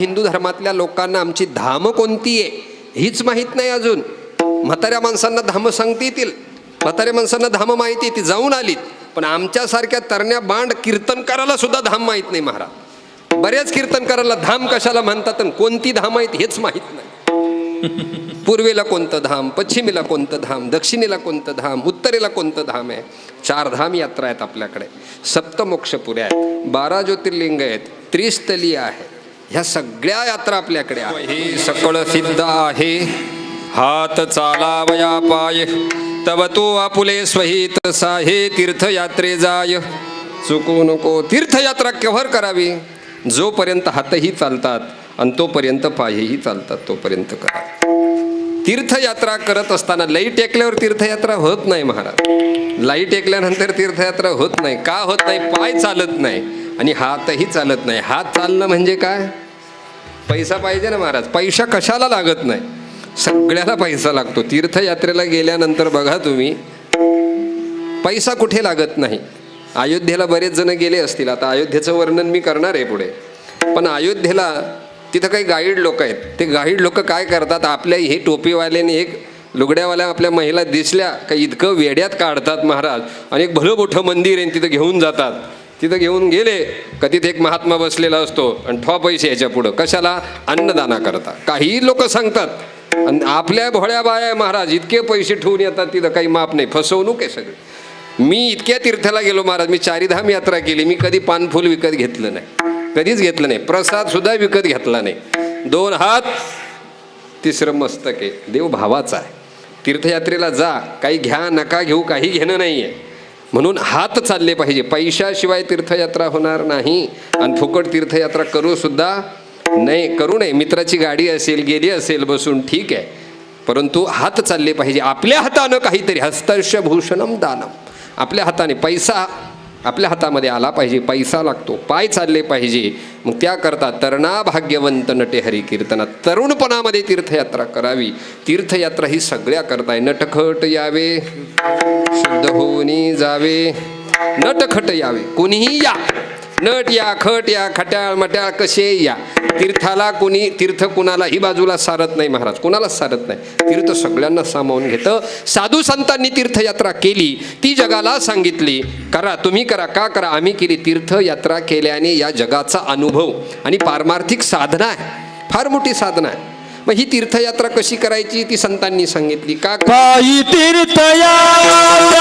हिंदू धर्मातल्या लोकांना आमची धाम कोणती आहे हीच माहीत नाही अजून. म्हाताऱ्या माणसांना धाम सांगता येतील, म्हाताऱ्या माणसांना धाम माहिती ती जाऊन आलीत, पण आमच्यासारख्या तरण्या बांड कीर्तनकाराला सुद्धा धाम माहीत नाही महाराज. बऱ्याच कीर्तनकाराला धाम कशाला म्हणतात आणि कोणती धाम आहेत हेच माहीत नाही. पूर्वेला कोणतं धाम, पश्चिमेला कोणतं धाम, दक्षिणेला कोणतं धाम, उत्तरेला कोणतं धाम आहे. 4 धाम यात्रा आहेत आपल्याकडे, सप्तमोक्षपुऱ्या आहेत, 12 ज्योतिर्लिंग आहेत, त्रिस्थली आहे. ह्या सगळ्या यात्रा आपल्याकडे आहे. हे सकळ सिद्ध आहे हात चालावया पाय, तव तो आपुले स्वहित साहे तीर्थयात्रे जाय. चुकू नको. तीर्थयात्रा केव्हा करावी? जोपर्यंत हातही चालतात आणि तोपर्यंत पायही चालतात तोपर्यंत करा. तीर्थयात्रा करत असताना लई टेकल्यावर तीर्थयात्रा होत नाही महाराज. लाई टेकल्यानंतर तीर्थयात्रा होत नाही. का होत नाही? पाय चालत नाही आणि हातही चालत नाही. हात चालणं म्हणजे काय? पैसा पाहिजे ना महाराज. पैसा कशाला लागत नाही? सगळ्याला पैसा लागतो. तीर्थयात्रेला गेल्यानंतर बघा तुम्ही, पैसा कुठे लागत नाही. अयोध्येला बरेच जण गेले असतील, आता अयोध्येचं वर्णन मी करणार आहे पुढे. पण अयोध्येला तिथं काही गाईड लोक आहेत. ते गाईड लोक काय करतात, आपल्या हे टोपीवाल्याने एक लुगड्यावाल्या आपल्या महिला दिसल्या का इतकं वेड्यात काढतात महाराज, आणि एक भलं मोठं मंदिर आहे तिथं घेऊन जातात. तिथं घेऊन गेले का तिथे एक महात्मा बसलेला असतो आणि ठॉ पैसे याच्या पुढं कशाला? अन्नदाना करता. काही लोक सांगतात आणि आपल्या भोळ्या बाया महाराज इतके पैसे ठेवून येतात तिथं काही माप नाही. फसवणूक आहे सगळी. मी इतक्या तीर्थाला गेलो महाराज, मी 4 धाम यात्रा केली, मी कधी पानफुल विकत घेतलं नाही, कधीच घेतलं नाही. प्रसाद सुद्धा विकत घेतला नाही. 2 हात 3रं मस्तक आहे. देव भावाचा आहे. तीर्थयात्रेला जा, काही घ्या नका घेऊ, काही घेणं नाही आहे. म्हणून हात चालले पाहिजे. पैशाशिवाय तीर्थयात्रा होणार नाही. आणि फुकट तीर्थयात्रा करू सुद्धा नाही, करू नये. मित्राची गाडी असेल, गेली असेल बसून, ठीक आहे, परंतु हात चालले पाहिजे. आपल्या हातानं काहीतरी, हस्तश भूषणम दानम. आपल्या हाताने पैसा आपल्या हातामध्ये आला पाहिजे. पैसा लागतो, पाय चालले पाहिजे. मग त्याकरता तरणा भाग्यवंत नटे हरी कीर्तना. तरुणपणामध्ये तीर्थयात्रा करावी. तीर्थयात्रा ही सगळ्या करताय. नटखट यावे, शुद्ध होऊनी जावे. नटखट यावे, कोणीही या. नट या, खट या, खट्याळ मट्याळ कसे या. तीर्थाला कोणी, तीर्थ कुणालाही बाजूला सारत नाही महाराज, कुणालाच सारत नाही. तीर्थ सगळ्यांना सामावून घेतं. साधू संतांनी तीर्थयात्रा केली, ती जगाला सांगितली. करा, तुम्ही करा. का करा? आम्ही केली. तीर्थयात्रा केल्याने या जगाचा अनुभव आणि पारमार्थिक साधना आहे, फार मोठी साधना आहे. मग ही तीर्थयात्रा कशी करायची ती संतांनी सांगितली. का? पायी तीर्थयात्रा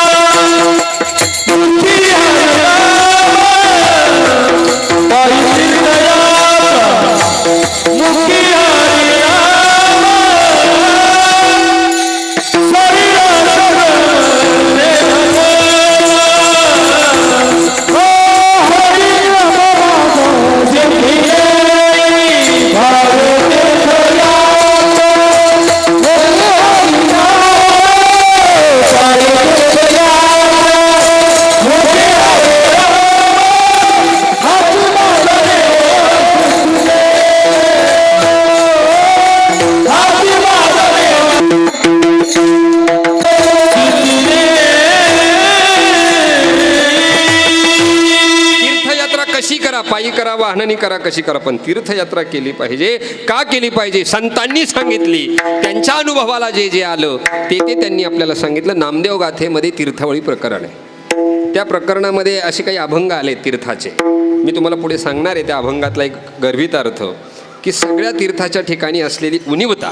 पायी करा, वाहनाने करा, कशी करा, पण तीर्थयात्रा केली पाहिजे. का केली पाहिजे? संतांनी सांगितली. त्यांच्या अनुभवाला जे जे आलं ते त्यांनी आपल्याला सांगितलं. नामदेव गाथेमध्ये तीर्थवळी प्रकरण आहे. त्या प्रकरणामध्ये असे काही अभंग आले तीर्थाचे, मी तुम्हाला पुढे सांगणार आहे. त्या अभंगातला एक गर्भित अर्थ की सगळ्या तीर्थाच्या ठिकाणी असलेली उणीवता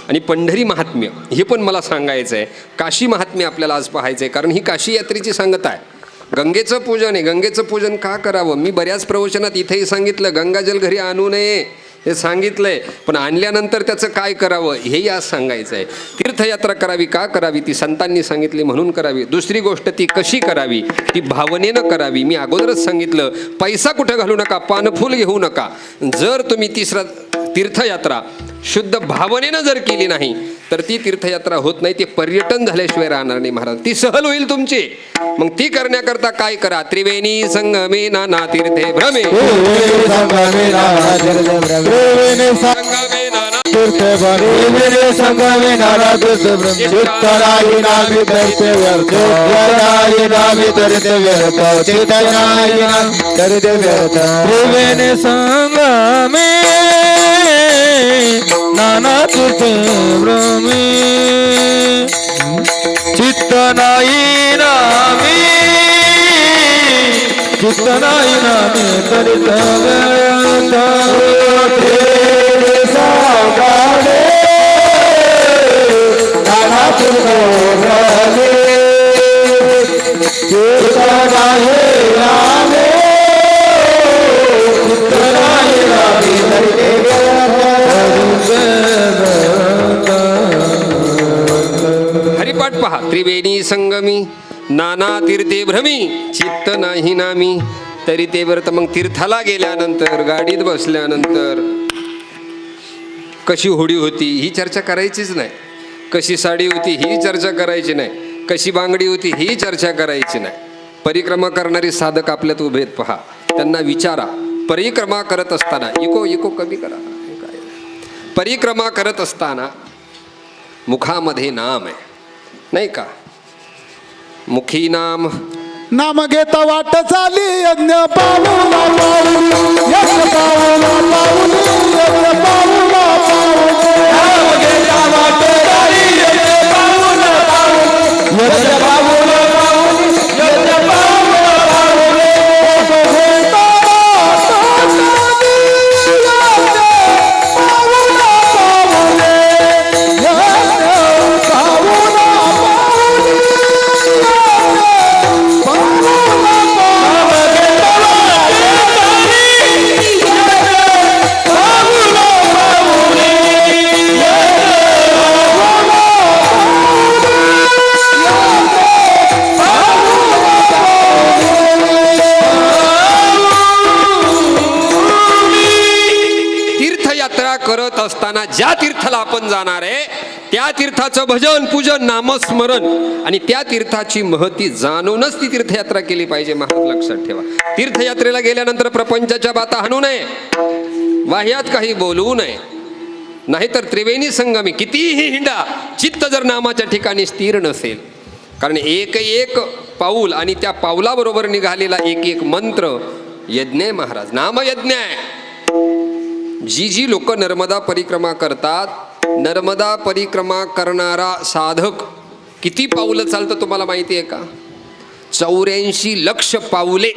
आणि पंढरी महात्म्य हे पण मला सांगायचं आहे. काशी महात्म्य आपल्याला आज पाहायचं आहे, कारण ही काशी यात्रेची सांगता आहे. गंगेचं पूजन आहे. गंगेचं पूजन का करावं? मी बऱ्याच प्रवचनात इथेही सांगितलं, गंगाजल घरी आणू नये हे सांगितलंय, पण आणल्यानंतर त्याचं काय करावं हेही आज सांगायचं आहे. तीर्थयात्रा करावी. का करावी? ती संतांनी सांगितली म्हणून करावी. दुसरी गोष्ट, ती कशी करावी? ती भावनेनं करावी. मी अगोदरच सांगितलं, पैसा कुठं घालू नका, पानफूल घेऊ नका. जर तुम्ही तीर्थयात्रा शुद्ध भावनेनं जर केली नाही तर ती तीर्थयात्रा होत नाही. ते पर्यटन झाल्याशिवाय राहणार नाही महाराज. ती सहल होईल तुमची. मग ती करण्याकरता काय करा? त्रिवेणी संगमे नाना तीर्थे भ्रमे, संगमे नाना त्रिवेणी संगमे भ्रमी चित्त नाही नामी चित्त नाही नामी तरी हरिपाठ पहा. त्रिवेणी संगमी नाना तीर्थे भ्रमी चित्त नाही नामी तरी ते व्रत. मग तीर्थाला गेल्यानंतर गाडीत बसल्यानंतर कशी होडी होती ही चर्चा करायचीच नाही. कशी साडी होती ही चर्चा करायची नाही. कशी बांगडी होती ही चर्चा करायची नाही. परिक्रमा करणारी साधक आपल्यात उभे आहेत पहा. त्यांना विचारा परिक्रमा करत असताना इको कमी करा. परिक्रमा करत असताना मुखामध्ये नाम आहे नाही का. मुखी नाम नाम घेता वाट चाली यज्ञ पाऊला पाऊली यज्ञ पाऊला पाऊली यज्ञ पाऊला पाऊली नाम घेता वाट चाली यज्ञ पाऊला पाऊली यज्ञ पाऊला पाऊली यज्ञ पाऊला पाऊली घेता वाट चाली यज्ञ पाऊला पाऊली यज्ञ पाऊला तीर्थयात्रा करत असताना ज्या तीर्थाला आपण जाणार आहे त्या तीर्थाचं भजन पूजन नामस्मरण आणि त्या तीर्थाची महती जाणूनच ती तीर्थयात्रा केली पाहिजे. महाराज लक्षात ठेवा. तीर्थयात्रेला गेल्यानंतर प्रपंचाच्या बाता हाणू नये, वाह्यात काही बोलवू नये. नाहीतर त्रिवेणी संगमी कितीही हिंडा चित्त जर नामाच्या ठिकाणी स्थिर नसेल. कारण एक एक पाऊल आणि त्या पाऊलाबरोबर निघालेला एक एक मंत्र यज्ञ आहे महाराज. नामयज्ञ आहे. जी लोक नर्मदा परिक्रमा करतात, नर्मदा परिक्रमा करणारा साधक किती पाऊलं चालतं तुम्हाला माहिती आहे का? 84 लक्ष पाऊले.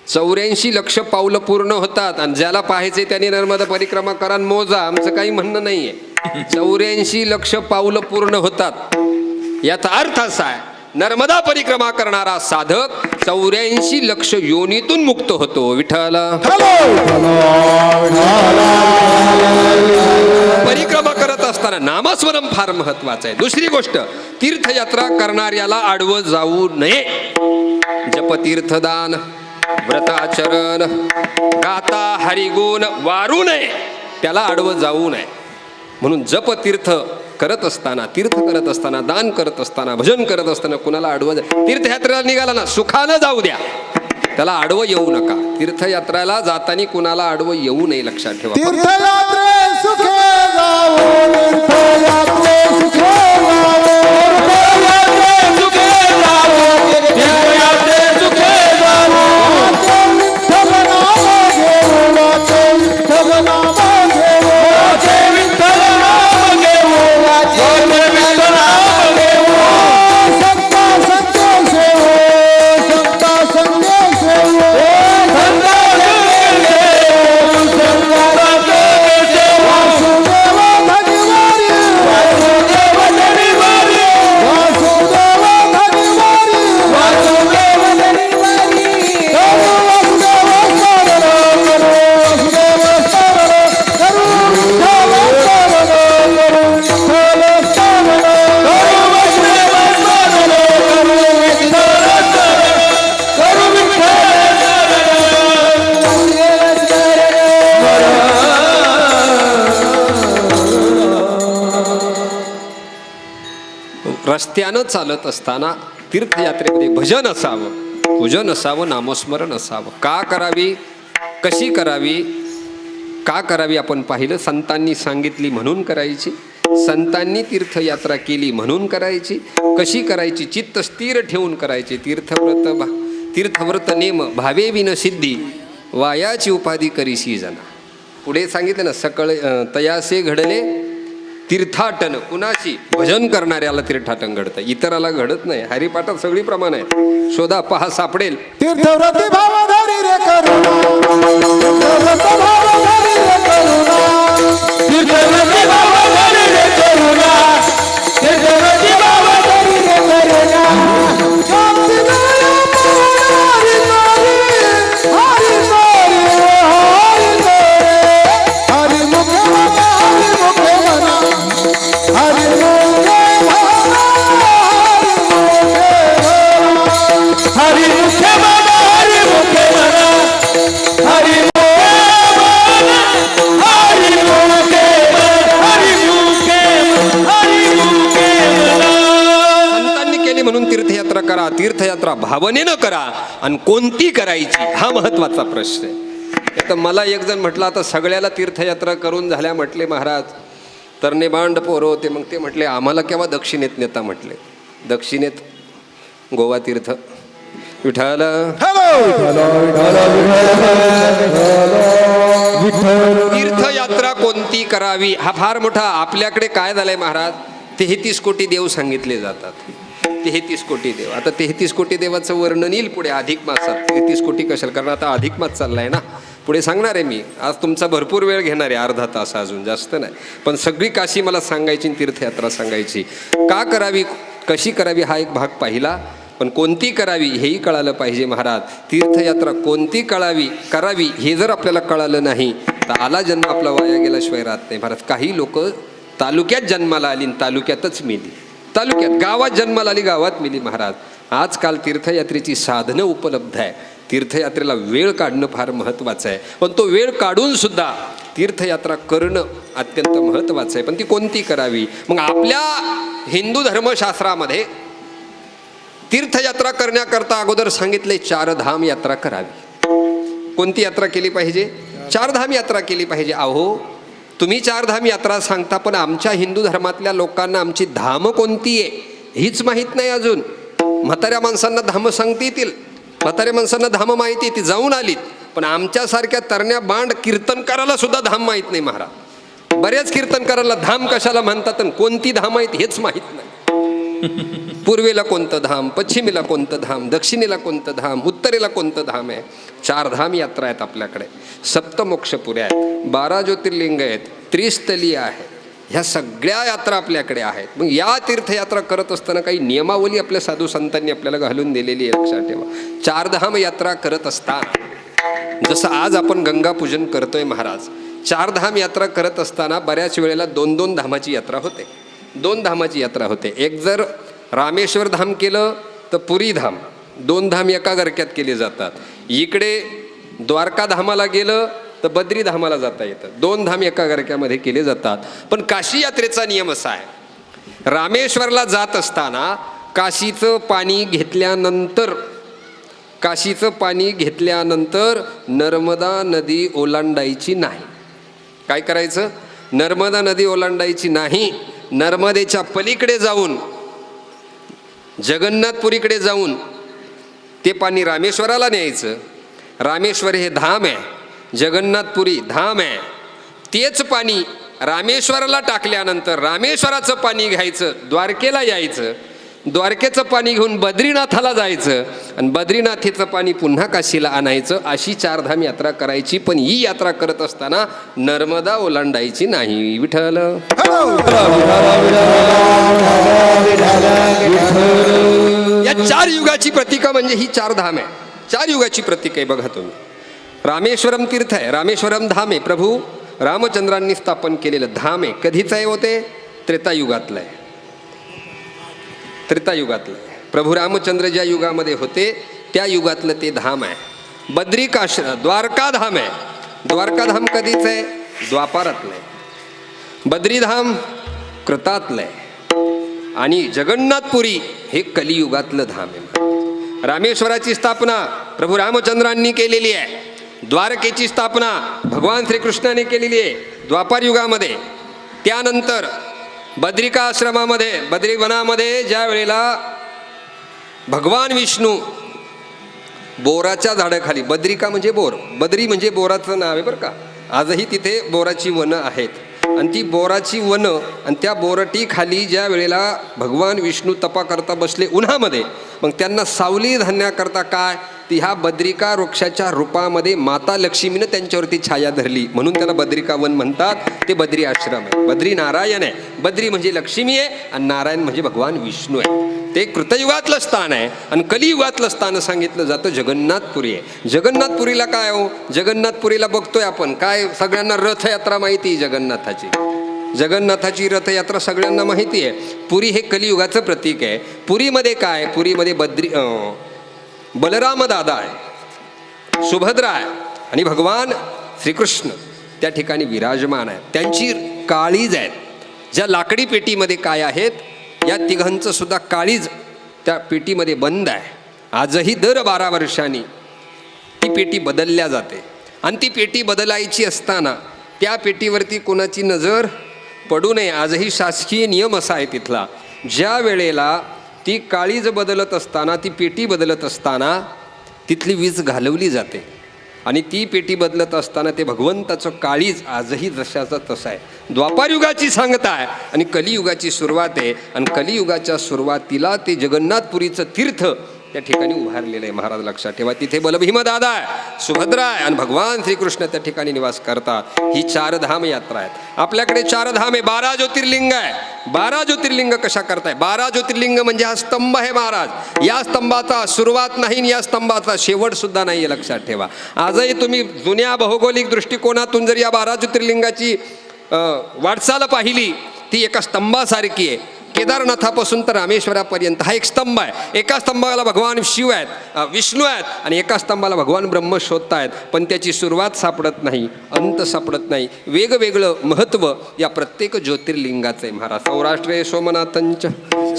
84 लक्ष पाऊलं पूर्ण होतात. आणि ज्याला पाहायचे त्याने नर्मदा परिक्रमा करा मोजा, आमचं काही म्हणणं नाही आहे. 84 लक्ष पाऊलं पूर्ण होतात. याचा अर्थ असा आहे नर्मदा परिक्रमा करणारा साधक 84 लक्ष योनीतून मुक्त होतो. विठ्ठल परिक्रमा करत असताना नामस्मरण फार महत्वाचं आहे. दुसरी गोष्ट, तीर्थयात्रा करणाऱ्याला आडवं जाऊ नये. जपतीर्थदान व्रताचरण गाता हरिगुण वारू नये, त्याला आडवं जाऊ नये. म्हणून जपतीर्थ करत असताना, तीर्थ करत असताना, दान करत असताना, भजन करत असताना कुणाला आडवं तीर्थयात्रेला निघाला ना सुखानं जाऊ द्या, त्याला आडवं येऊ नका. तीर्थयात्रेला जाताना कुणाला आडवं येऊ नये, लक्षात ठेवा. तीर्थयात्रे सुखे जाओ तीर्थयात्रे सुखे रस्त्यानं चालत असताना तीर्थयात्रेमध्ये भजन असावं, पूजन असावं, नामस्मरण असावं. का करावी, कशी करावी, का करावी आपण पाहिलं. संतांनी सांगितली म्हणून करायची, संतांनी तीर्थयात्रा केली म्हणून करायची. कशी करायची, चित्त स्थिर ठेवून करायची. तीर्थव्रत नेम भावे विन सिद्धी वायाची उपाधी करीशी जना. पुढे सांगितलं ना, सकळ तयासे घडले तीर्थाटन कुणाची? भजन करणाऱ्याला तीर्थाटन घडतं, इतराला घडत नाही. हरिपाठात सगळी प्रमाण आहे, शोधा पहा सापडेल. तीर्थव्रती भावधारी रे करुणा, तीर्थव्रत भावधारी रे करुणा, तीर्थव्रती भावधारी रे करुणा, तीर्थव्रती भावधारी रे करुणा. शांती दया हरी हरी हरी मुखे मना, हरी मुखे मना, हरी मुखे मना, हरी मुखे मना, हरी मुखे मना, हरी मुखे मना, हरी मुखे मना, हरी मुखे मना, हरी मुखे मना. संतांनी केली म्हणून तीर्थयात्रा करा. तीर्थयात्रा भावनेनं करा. आणि कोणती करायची हा महत्वाचा प्रश्न आहे. तर मला एक जण म्हटलं, आता सगळ्याला तीर्थयात्रा करून झाल्या म्हटले महाराज, तरणे बांड पोरं होते. मग ते म्हटले, आम्हाला केव्हा दक्षिणेत नेता? म्हटले, दक्षिणेत गोवा तीर्थ. विठाल तीर्थयात्रा कोणती करावी हा फार मोठा. आपल्याकडे काय झालंय महाराज, 33 कोटी देव सांगितले जातात. 33 कोटी देव. आता 33 कोटी देवाचं वर्णन येईल पुढे अधिक मासात. 33 कोटी कशाला? कारण आता अधिक मास चाललाय ना, पुढे सांगणार आहे मी. आज तुमचा भरपूर वेळ घेणार आहे, अर्धा तास, अजून जास्त नाही. पण सगळी काशी मला सांगायची, तीर्थयात्रा सांगायची. का करावी, कशी करावी हा एक भाग पाहिला. पण कोणती करावी हेही कळालं पाहिजे महाराज. तीर्थयात्रा कोणती करावी हे जर आपल्याला कळालं नाही तर आला जन्म आपला वाया गेल्याशिवाय राहत नाही महाराज. काही लोक तालुक्यात जन्माला आली आणि तालुक्यातच मेली. तालुक्यात, गावात जन्माला आली, गावात मेली महाराज. आजकाल तीर्थयात्रेची साधनं उपलब्ध आहे. तीर्थयात्रेला वेळ काढणं फार महत्त्वाचं आहे. पण तो वेळ काढून सुद्धा तीर्थयात्रा करणं अत्यंत महत्त्वाचं आहे. पण ती कोणती करावी? मग आपल्या हिंदू धर्मशास्त्रामध्ये तीर्थयात्रा करण्याकरता अगोदर सांगितले 4 धाम यात्रा करावी. कोणती यात्रा केली पाहिजे? 4 धाम यात्रा केली पाहिजे. अहो, तुम्ही 4 धाम यात्रा सांगता, पण आमच्या हिंदू धर्मातल्या लोकांना आमची धाम कोणती आहे हीच माहीत नाही अजून. म्हाताऱ्या माणसांना धाम सांगता येतील, म्हाताऱ्या माणसांना धाम माहिती, ती जाऊन आलीत. पण आमच्यासारख्या तरण्या बांड कीर्तनकाराला सुद्धा धाम माहीत नाही महाराज. बऱ्याच कीर्तनकाराला धाम कशाला म्हणतात आणि कोणती धाम आहेत हेच माहीत नाही. पूर्वेला कोणतं धाम, पश्चिमेला कोणतं धाम, दक्षिणेला कोणतं धाम, उत्तरेला कोणतं धाम आहे. 4 धाम यात्रा आहेत आपल्याकडे. सप्तमोक्षपुऱ्या आहेत, 12 ज्योतिर्लिंग आहेत, त्रिस्थली आहे. ह्या सगळ्या यात्रा आपल्याकडे आहेत. मग या तीर्थयात्रा करत असताना काही नियमावली आपल्या साधू संतांनी आपल्याला घालून दिलेली आहे, लक्षात ठेवा. 4 धाम यात्रा करत असताना, जसं आज आपण गंगापूजन करतोय महाराज, 4 धाम यात्रा करत असताना बऱ्याच वेळेला 2-2 धामाची यात्रा होते. 2 धामाची यात्रा होते. एक जर रामेश्वर धाम केलं तर पुरी धाम, 2 धाम एका गरक्यात केले जातात. इकडे द्वारका धामाला गेलं तर बद्री धामाला जाता येतं. 2 धाम एका गरक्यामध्ये केले जातात. पण काशी यात्रेचा नियम असा आहे, रामेश्वरला जात असताना काशीचं पाणी घेतल्यानंतर नर्मदा नदी ओलांडायची नाही. काय करायचं? नर्मदा नदी ओलांडायची नाही. नर्मदेच्या पलीकडे जाऊन, जगन्नाथपुरीकडे जाऊन ते पाणी रामेश्वराला न्यायचं. रामेश्वर हे धाम आहे, जगन्नाथपुरी धाम आहे. तेच पाणी रामेश्वराला टाकल्यानंतर रामेश्वराचं पाणी घ्यायचं, द्वारकेला यायचं, द्वारकेचं पाणी घेऊन बद्रीनाथाला जायचं आणि बद्रीनाथेचं पाणी पुन्हा काशीला आणायचं. अशी 4 धाम यात्रा करायची. पण ही यात्रा करत असताना नर्मदा ओलांडायची नाही. विठ्ठल. या 4 युगाची प्रतीका म्हणजे ही 4 धाम आहे. 4 युगाची प्रतीक आहे. बघा तुम्ही, रामेश्वरम तीर्थ आहे, रामेश्वरम धाम आहे, प्रभू रामचंद्रांनी स्थापन केलेलं धाम आहे. कधीच आहे होते? त्रेतायुगातलं आहे. त्रेतायुगातलं आहे. प्रभू रामचंद्र ज्या युगामध्ये होते त्या युगातलं ते धाम आहे. बद्रिकाश द्वारका धाम आहे. द्वारका धाम कधीच आहे? द्वापारातलं आहे. बद्रीधाम कृतातलं आहे. आणि जगन्नाथपुरी हे कलियुगातलं धाम आहे. रामेश्वराची स्थापना प्रभू रामचंद्रांनी केलेली आहे. द्वारकेची स्थापना भगवान श्रीकृष्णाने केलेली आहे द्वापार युगामध्ये. त्यानंतर बद्रिका आश्रमामध्ये, बद्रीवनामध्ये ज्या वेळेला भगवान विष्णू बोराच्या झाडाखाली, बद्रिका म्हणजे बोर, बद्री म्हणजे बोराचं नाव आहे बरं का. आजही तिथे बोराची वनं आहेत. आणि ती बोराची वनं आणि त्या बोरटी खाली ज्या वेळेला भगवान विष्णू तपा करता बसले उन्हामध्ये, मग त्यांना सावली घालण्याकरता काय ती ह्या बद्रिका वृक्षाच्या रूपामध्ये माता लक्ष्मीनं त्यांच्यावरती छाया धरली, म्हणून त्याला बद्रिका वन म्हणतात. ते बद्री आश्रम आहे. बद्री नारायण आहे. बद्री म्हणजे लक्ष्मी आहे आणि नारायण म्हणजे भगवान विष्णू आहे. ते कृतयुगातलं स्थान आहे आणि कलियुगातलं स्थान सांगितलं जातं जगन्नाथपुरी आहे. जगन्नाथपुरीला काय हो, जगन्नाथपुरीला बघतोय आपण काय, सगळ्यांना रथयात्रा माहिती आहे जगन्नाथाची. जगन्नाथाची रथयात्रा सगळ्यांना माहिती आहे. पुरी हे कलियुगाचं प्रतीक आहे. पुरीमध्ये काय, पुरीमध्ये बलराम दादा आहे, सुभद्रा आहे आणि भगवान श्रीकृष्ण त्या ठिकाणी विराजमान आहेत. त्यांची काळीज आहेत. ज्या लाकडी पेटीमध्ये काय आहेत, या तिघांचं सुद्धा काळीज त्या पेटीमध्ये बंद आहे. आजही दर 12 वर्षांनी ती पेटी बदलल्या जाते आणि ती पेटी बदलायची असताना त्या पेटीवरती कोणाची नजर पडू नये. आजही शासकीय नियम असा आहे तिथला. ज्या वेळेला ती काळीज बदलत असताना, ती पेटी बदलत असताना तिथली वीज घालवली जाते आणि ती पेटी बदलत असताना ते भगवंताचं काळीज आजही जशाचं तसं आहे. द्वापारयुगाची सांगता आहे आणि कलियुगाची सुरुवात आहे आणि कलियुगाच्या सुरुवातीला ते जगन्नाथपुरीचं तीर्थ त्या ठिकाणी उभारलेलं आहे. महाराज लक्षात ठेवा. तिथे बलभीम दादा आहे, सुभद्रा आहे आणि भगवान श्रीकृष्ण त्या ठिकाणी निवास करतात. ही 4 धाम यात्रा आहेत. आपल्याकडे 4 धाम आहे, 12 ज्योतिर्लिंग आहे. 12 ज्योतिर्लिंग कशा करताय? 12 ज्योतिर्लिंग म्हणजे हा स्तंभ आहे महाराज. या स्तंभाचा सुरुवात नाही आणि या स्तंभाचा शेवट सुद्धा नाही, लक्षात ठेवा. आजही तुम्ही जुन्या भौगोलिक दृष्टिकोनातून जर या 12 ज्योतिर्लिंगाची वाटचाल पाहिली, ती एका स्तंभासारखी आहे. केदारनाथापासून तर रामेश्वरापर्यंत हा एक स्तंभ आहे. एका स्तंभाला भगवान शिव आहेत, विष्णू आहेत आणि एका स्तंभाला भगवान ब्रह्म शोधतायत, पण त्याची सुरुवात सापडत नाही, अंत सापडत नाही. वेगवेगळं महत्त्व या प्रत्येक ज्योतिर्लिंगाचं आहे महाराज. सौराष्ट्रे सोमनाथंच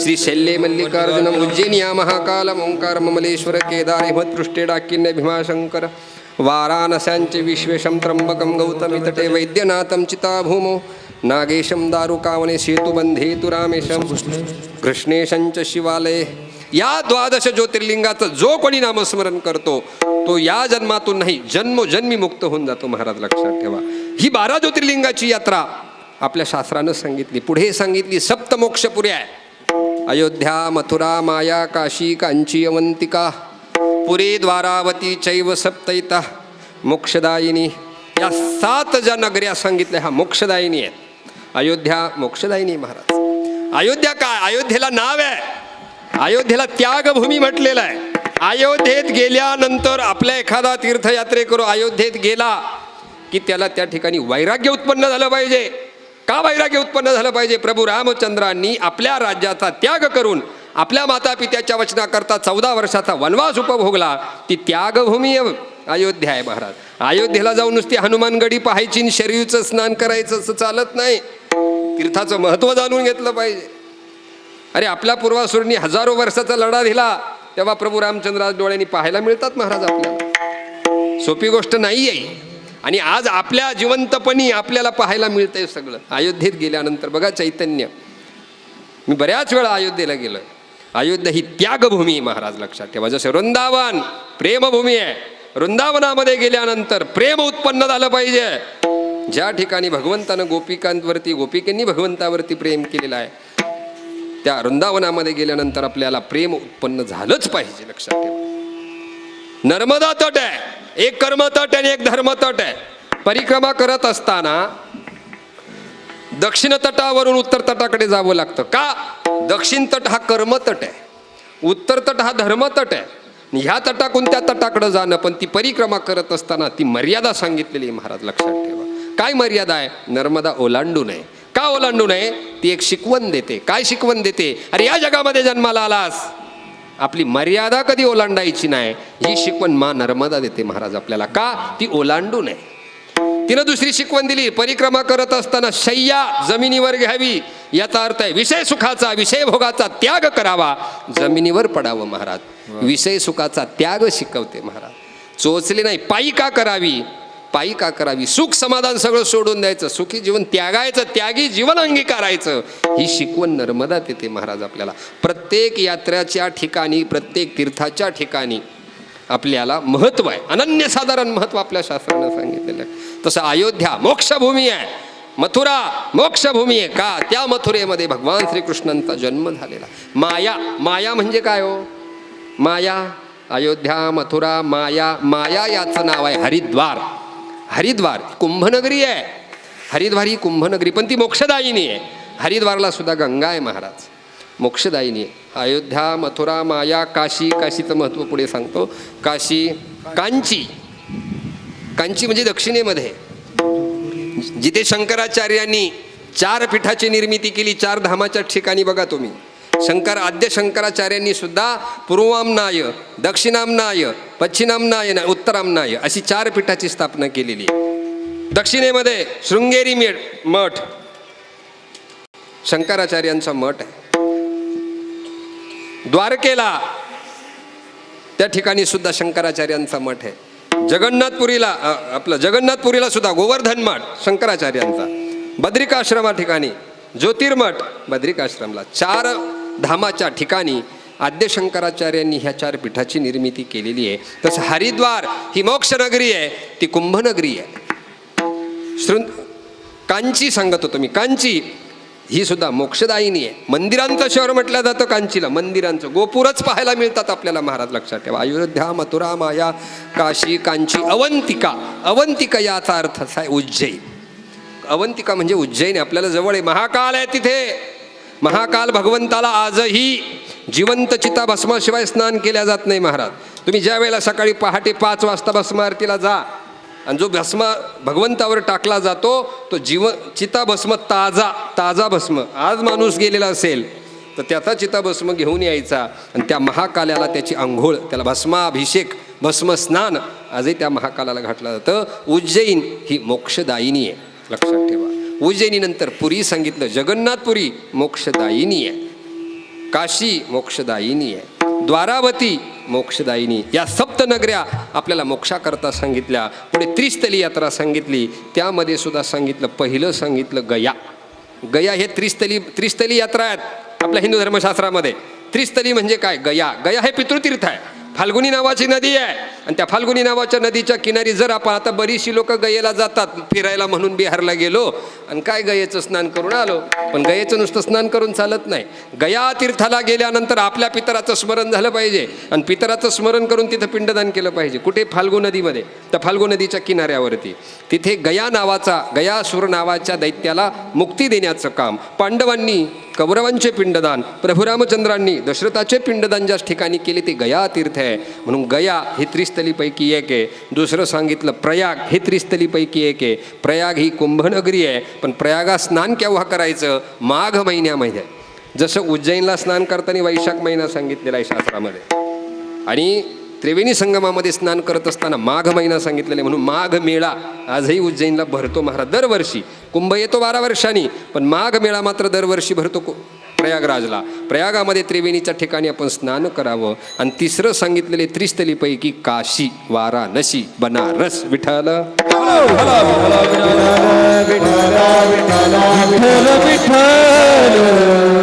श्रीशैल्ये मल्लिकार्जुनम उज्जैनिया महाकाल ओंकार ममलेश्वर केदारे मत्पृष्ठे डाकिन्य भीमाशंकर वाराणस्यांचे विश्वेशं त्र्यंबकं गौतमी तटे वैद्यनाथं चिताभूमो नागेशं दारुकावने सेतुबंधे तु रामेशं कृष्णेशंच शिवालये. या 12 ज्योतिर्लिंगाचं जो कोणी नामस्मरण करतो तो या जन्मातून नाही, जन्मोजन्मी मुक्त होऊन जातो. महाराज लक्षात ठेवा. ही 12 ज्योतिर्लिंगाची यात्रा आपल्या शास्त्रानं सांगितली. पुढे सांगितली सप्तमोक्षपुऱ्या आहे. अयोध्या, मथुरा, माया, काशी, कांची, अवंतिका, पुरी, द्वारावती चैव सप्तैता मोक्षदायिनी. या 7 ज्या नगऱ्या सांगितल्या ह्या मोक्षदायिनी आहेत. अयोध्या मोक्षदायिनी महाराज. अयोध्या काय, अयोध्येला नाव आहे. अयोध्येला त्यागभूमी म्हटलेलं आहे. अयोध्येत गेल्यानंतर आपल्या एखादा तीर्थयात्रेकरू अयोध्येत गेला की त्याला त्या ठिकाणी वैराग्य उत्पन्न झालं पाहिजे. का वैराग्य उत्पन्न झालं पाहिजे? प्रभू रामचंद्रांनी आपल्या राज्याचा त्याग करून आपल्या माता पित्याच्या वचनाकरता 14 वर्षाचा वनवास उपभोगला. ती त्यागभूमी अयोध्या आहे महाराज. अयोध्येला जाऊन नुसती हनुमानगडी पाहायची आणि शरीरचं स्नान करायचं असं चालत नाही. तीर्थाचं महत्त्व जाणून घेतलं पाहिजे. अरे आपल्या पूर्वासुरांनी हजारो वर्षाचा लढा दिला, तेव्हा प्रभू रामचंद्र डोळ्यांनी पाहायला मिळतात महाराज आपल्याला. सोपी गोष्ट नाही आहे आणि आज आपल्या जिवंतपणी आपल्याला पाहायला मिळतंय सगळं. अयोध्येत गेल्यानंतर बघा चैतन्य. मी बऱ्याच वेळा अयोध्येला गेलोय. अयोध्या ही त्यागभूमी महाराज लक्षात ठेवा. जसं वृंदावन प्रेमभूमी आहे, वृंदावनामध्ये गेल्यानंतर प्रेम उत्पन्न झालं पाहिजे. ज्या ठिकाणी भगवंतानं गोपिकांवरती, गोपिकांनी भगवंतावरती प्रेम केलेलं आहे, त्या वृंदावनामध्ये गेल्यानंतर आपल्याला प्रेम उत्पन्न झालंच पाहिजे. लक्षात ठेवा. नर्मदा तट आहे, एक कर्मतट आणि एक धर्मतट आहे. परिक्रमा करत असताना दक्षिण तटावरून उत्तर तटाकडे जावं लागतं. का? दक्षिण तट हा कर्मतट आहे, उत्तर तट हा धर्मतट आहे. ह्या तटाकडून त्या तटाकडे जाणं, पण ती परिक्रमा करत असताना ती मर्यादा सांगितलेली महाराज लक्षात ठेवा. काय मर्यादा आहे? नर्मदा ओलांडू नये. का ओलांडू नये? ती एक शिकवण देते. काय शिकवण देते? अरे या जगामध्ये जन्माला आलास, आपली मर्यादा कधी ओलांडायची नाही, ही शिकवण मा नर्मदा देते महाराज आपल्याला. का? ती ओलांडू नये. तिनं दुसरी शिकवण दिली, परिक्रमा करत असताना शय्या जमिनीवर घ्यावी. याचा अर्थ आहे विषय सुखाचा, विषय भोगाचा त्याग करावा, जमिनीवर पडावं महाराज. विषय सुखाचा त्याग शिकवते महाराज. चोचले नाही. पायी का करावी? पायी का करावी? सुख समाधान सगळं सोडून द्यायचं, सुखी जीवन त्यागायचं, त्यागी जीवन अंगीकारायचं, ही शिकवण नर्मदा देते महाराज आपल्याला. प्रत्येक यात्रेच्या ठिकाणी, प्रत्येक तीर्थाच्या ठिकाणी आपल्याला महत्त्व आहे, अनन्यसाधारण महत्त्व आपल्या शास्त्रानं सांगितलेलं आहे. तसं अयोध्या मोक्षभूमी आहे. मथुरा मोक्षभूमी आहे का? त्या मथुरेमध्ये भगवान श्रीकृष्णांचा जन्म झालेला. माया, माया म्हणजे काय हो? माया, अयोध्या, मथुरा, माया. माया याचं नाव आहे हरिद्वार. हरिद्वार कुंभनगरी आहे. हरिद्वार ही कुंभनगरी, पण ती मोक्षदायिनी आहे. हरिद्वारला सुद्धा गंगा आहे महाराज, मोक्षदायिनी आहे. अयोध्या, मथुरा, माया, काशी. काशीचं महत्त्व पुढे सांगतो. काशी, कांची. कांची म्हणजे दक्षिणेमध्ये, जिथे शंकराचार्यांनी 4 पीठाची निर्मिती केली. 4 धामाच्या ठिकाणी बघा तुम्ही. आद्य शंकराचार्यांनी सुद्धा पूर्वामनाय, दक्षिणामनाय, पश्चिमामनाय, उत्तरामनाय अशी 4 पीठाची स्थापना केलेली आहे. दक्षिणेमध्ये शृंगेरी मठ शंकराचार्यांचा मठ आहे. द्वारकेला त्या ठिकाणी सुद्धा शंकराचार्यांचा मठ आहे. जगन्नाथपुरीला सुद्धा गोवर्धन मठ शंकराचार्यांचा. बद्रिकाश्रमा ठिकाणी ज्योतिर्मठ बद्रिकाश्रमला. 4 धामाच्या ठिकाणी आद्य शंकराचार्यांनी ह्या 4 पीठाची निर्मिती केलेली आहे. तसं हरिद्वार ही मोक्षनगरी आहे, ती कुंभनगरी आहे. कांची सांगत होतो मी. कांची ही सुद्धा मोक्षदायिनी आहे. मंदिरांचं शहर म्हटलं जातं कांचीला. मंदिरांचं गोपुरच पाहायला मिळतात आपल्याला महाराज, लक्षात ठेवा. अयोध्या, मथुरा, माया, काशी, कांची, अवंतिका. अवंतिका याचा अर्थ असा आहे उज्जैन. अवंतिका म्हणजे उज्जैन आपल्याला जवळ आहे. महाकाल आहे तिथे. महाकाल भगवंताला आजही जिवंत चिता भस्माशिवाय स्नान केल्या जात नाही महाराज. तुम्ही ज्या वेळेला सकाळी पहाटे 5 वाजता भस्म आरतीला जा, आणि जो भस्म भगवंतावर टाकला जातो तो चिता भस्म ताजा भस्म. आज माणूस गेलेला असेल तर त्याचा चिता भस्म घेऊन यायचा आणि त्या महाकाल्याला त्याची आंघोळ, त्याला भस्माभिषेक, भस्मस्नान आजही त्या महाकालाला घातलं जातं. उज्जैन ही मोक्षदायिनी आहे, लक्षात ठेवा. उज्जैनीनंतर पुरी सांगितलं. जगन्नाथपुरी मोक्षदायिनी आहे. काशी मोक्षदायिनी आहे. द्वारावती मोक्षदायिनी. या 7 नगऱ्या आपल्याला मोक्षाकरता सांगितल्या. पुढे त्रिस्थली यात्रा सांगितली. त्यामध्ये सुद्धा सांगितलं, पहिलं सांगितलं गया. गया हे त्रिस्थली यात्रा आहेत आपल्या हिंदू धर्मशास्त्रामध्ये. त्रिस्थली म्हणजे काय? गया. गया हे पितृतीर्थ आहे. फाल्गुनी नावाची नदी आहे आणि त्या फाल्गुनी नावाच्या नदीच्या किनारी जर आपण, आता बरीचशी लोक गयेला जातात फिरायला म्हणून बिहारला गेलो आणि काय गयेचं स्नान करून आलो. पण गयेचं नुसतं स्नान करून चालत नाही. गया तीर्थाला गेल्यानंतर आपल्या पितराचं स्मरण झालं पाहिजे आणि पितराचं स्मरण करून तिथं पिंडदान केलं पाहिजे. कुठे? फाल्गु नदीमध्ये. त्या फाल्गु नदीच्या किनाऱ्यावरती तिथे गयासुर नावाच्या दैत्याला मुक्ती देण्याचं काम पांडवांनी, कौरवांचे पिंडदान, प्रभू रामचंद्रांनी दशरथाचे पिंडदान ज्या ठिकाणी केले ते गया तीर्थ आहे. म्हणून गया ही त्रिस्थलीपैकी एक आहे. दुसरं सांगितलं प्रयाग हे त्रिस्थलीपैकी एक आहे. प्रयाग ही कुंभनगरी आहे. पण प्रयागात स्नान केव्हा करायचं? माघ महिन्यामध्ये. जसं उज्जैनला स्नान करताना वैशाख महिना सांगितलेला आहे शास्त्रामध्ये, आणि त्रिवेणी संगमामध्ये स्नान करत असताना माघ महिना सांगितलेला आहे. म्हणून माघ मेळा आजही उज्जैनला भरतो महाराज. दरवर्षी कुंभ येतो 12 वर्षांनी, पण माघ मेळा मात्र दरवर्षी भरतो प्रयागराजला. प्रयागामध्ये त्रिवेणीच्या ठिकाणी आपण स्नान करावं. आणि तिसरं सांगितलेले त्रिस्थलीपैकी काशी, वाराणसी, बनारस. विठ्ठल विठ्ठल